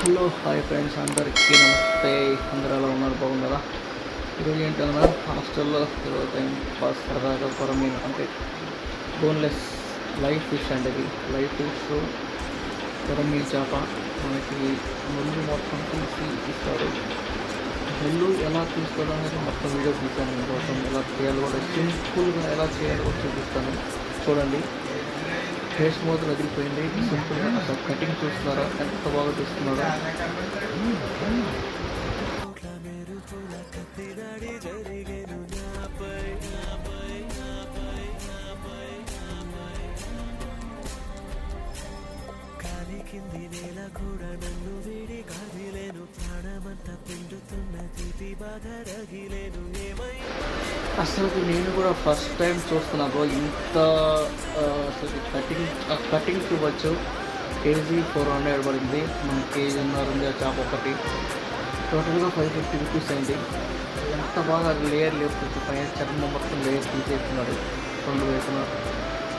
Hello hi friends, అందరికీ నమస్తే. అందరూ ఎలా ఉన్నారు? బాగున్నారా? ఈరోజు ఏంటన్నా హాస్టల్లో ఈరోజు టైం పాస్ సరదాగా కొరమీన్ అంటే బోన్లెస్ లైవ్ ఫిష్ అండి. ఇది లైవ్ ఫిష్ కొరమీన్ చేప. మనకి ముళ్ళు మొత్తం తీసి ఇస్తారు. ముళ్ళు ఎలా తీసుకోవడం అనేది మొత్తం వీడియో తీసాను మీకోసం. ఎలా చేయాలి కూడా సింపుల్గా ఎలా చేయాలో కూడా చూపిస్తాను. చూడండి, ఫేస్ మొత్తం వదిలిపోయింది. సింపుల్గా అసలు కటింగ్ చూస్తున్నారా ఎంత బాగా తీస్తున్నారో. కింది నేల కూడా నన్ను వీడి కదిలేను, ప్రాణమంతా పిండుతున్నది బాధ రగిలేను. అసలు నేను కూడా ఫస్ట్ టైం చూస్తున్నా బ్రో. ఇంత అసలు కటింగ్ చూడవచ్చు. కేజీ 400 పడింది. మన కేజీన్నర ఉంది ఆ చేప ఒకటి. టోటల్గా 550 రూపీస్ అయింది. ఎంత బాగా లేయర్ పైన చర్మం మొత్తం లేయర్ తీసేస్తున్నాడు రెండు వేసిన.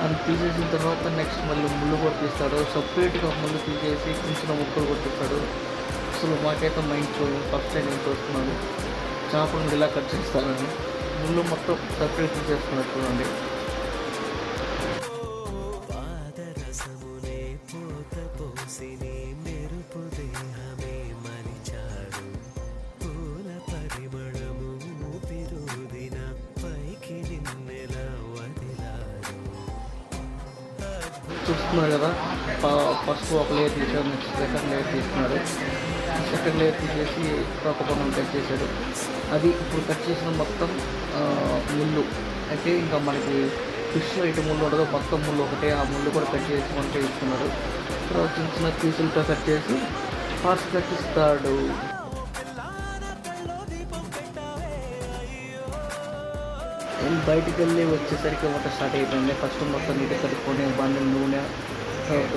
అది తీసేసిన తర్వాత నెక్స్ట్ మళ్ళీ ముళ్ళు కూడా తీస్తాడు. సపరేట్గా ముళ్ళు తీసేసి చిన్న ముక్కలు కొట్టిస్తాడు. అసలు మాకైతే మైండ్ పోయింది. ఫస్ట్ టైం నేను చూస్తున్నాను చేపను ఇలా కట్ చేస్తానని. ముళ్ళు మొత్తం సపరేట్ తీసేస్తున్నారు చూడండి. చూస్తున్నారు కదా, ఫస్ట్ ఒక లేయర్ తీసాడు, నెక్స్ట్ సెకండ్ లేయర్ తీసుకున్నాడు. సెకండ్ లేయర్ తీసేసి ఒక పన్ను కట్ చేశాడు. అది ఇప్పుడు కట్ చేసిన మొత్తం ముళ్ళు అంటే ఇంకా మనకి ఫిష్లో ఇటు ముళ్ళు ఉండదు, మొత్తం ముళ్ళు ఒకటే. ఆ ముళ్ళు కూడా కట్ చేసి మనకి ఇస్తున్నాడు. తర్వాత చిన్న చిన్న పీసులతో కట్ చేసి ఫాస్ట్ కట్ ఇస్తాడు. నేను బయటికి వెళ్ళి వచ్చేసరికి వంట స్టార్ట్ అయిపోయింది. ఫస్ట్ మొత్తం నీట్గా కలుపుకొని బండి నూనె,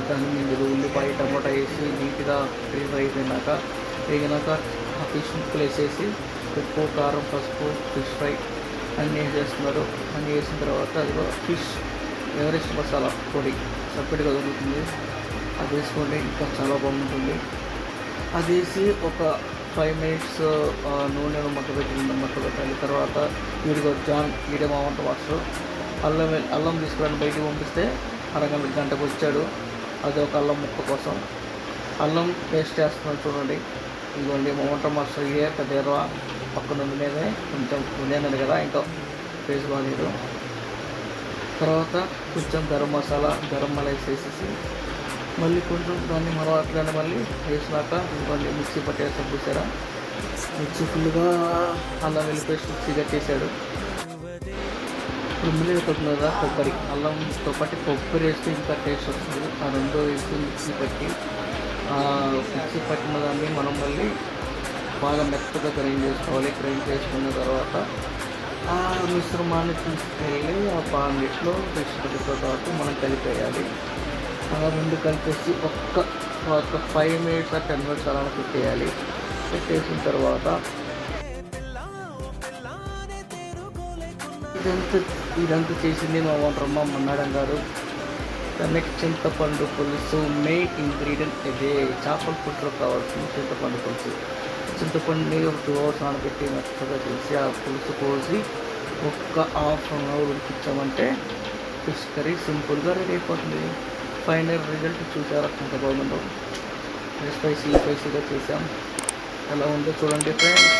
దాని మీద ఉల్లిపాయ టమాటా వేసి నీట్గా ఫ్రై వేగినాక ఆ ఫిష్ ముక్కలు వేసేసి ఉప్పు కారం పసుపు ఫిష్ ఫ్రై అన్నీ వేసేస్తున్నారు. అన్నీ వేసిన తర్వాత అదిగో ఫిష్ ఎవరెస్ట్ మసాలా పొడి సపరేట్గా దొరుకుతుంది. అది వేసుకోండి, ఇంకా చాలా బాగుంటుంది. అది వేసి ఒక 5 minutes నూనెను మక్క పెట్టాలి. తర్వాత వీడిగా వీడియో మామంట వాటర్ అల్లం తీసుకుని బయటికి పంపిస్తే గంటకు వచ్చాడు. అది ఒక అల్లం ముక్క కోసం అల్లం పేస్ట్ వేస్తున్నాడు చూడండి. ఇదిగోండి మామంట మాస్టర్ ఇదే పెద్ద ఎర్ర పక్కన ఉండేదే కొంచెం ఉండేనది కదా, ఇంకా పేస్ట్ బాగాలేదు. తర్వాత కొంచెం గరం మసాలా వేసేసి మళ్ళీ కొంచెం దాన్ని మనం అట్లనే మళ్ళీ వేసినాక ఇవ్వండి మిక్సీ పట్టేస్తాం చూసారా. మిక్సీ ఫుల్గా అల్లం వెల్లి పేస్ట్ మిక్సీ కట్టేసాడు. ఇప్పుడు మిల్లి కదా కొబ్బరి, అల్లంతో పాటు కొబ్బరి వేస్తే ఇంకా టేస్ట్ వస్తుంది. ఆ రెండో వేసి మిక్సీ పట్టిన దాన్ని మనం మళ్ళీ బాగా మెత్తగా గ్రైండ్ చేసుకోవాలి. గ్రైండ్ చేసుకున్న తర్వాత ఆ మిశ్రమాన్ని తీసుకెళ్ళి ఆ పాన్లో ఫిష్ కర్రీతో పాటు మనం కలిపేయాలి. అలా రెండు కలిపేసి ఒక 5 minutes 10 minutes అలా పెట్టేయాలి. పెట్టేసిన తర్వాత ఇదంతా చేసింది మా వంటరమ్మ మన్నాడం గారు. నెక్స్ట్ చింతపండు పులుసు మెయిన్ ఇంగ్రీడియంట్ ఇదే. చేపల పుట్టులో కావాల్సింది చింతపండు పులుసు. చింతపండుని ఒక 2 hours నానబెట్టి మెత్తగా చేసి ఆ పులుసు పోసి ఒక్క ½ hour ఉడికించామంటే ఫిష్ కర్రీ సింపుల్గా రెడీ అయిపోతుంది. ఫైనల్ రిజల్ట్ చూసారా ఎంత బాగుందో. స్పైసీగా చేసాం. ఎలా ఉందో చూడండి ఫ్రెండ్స్.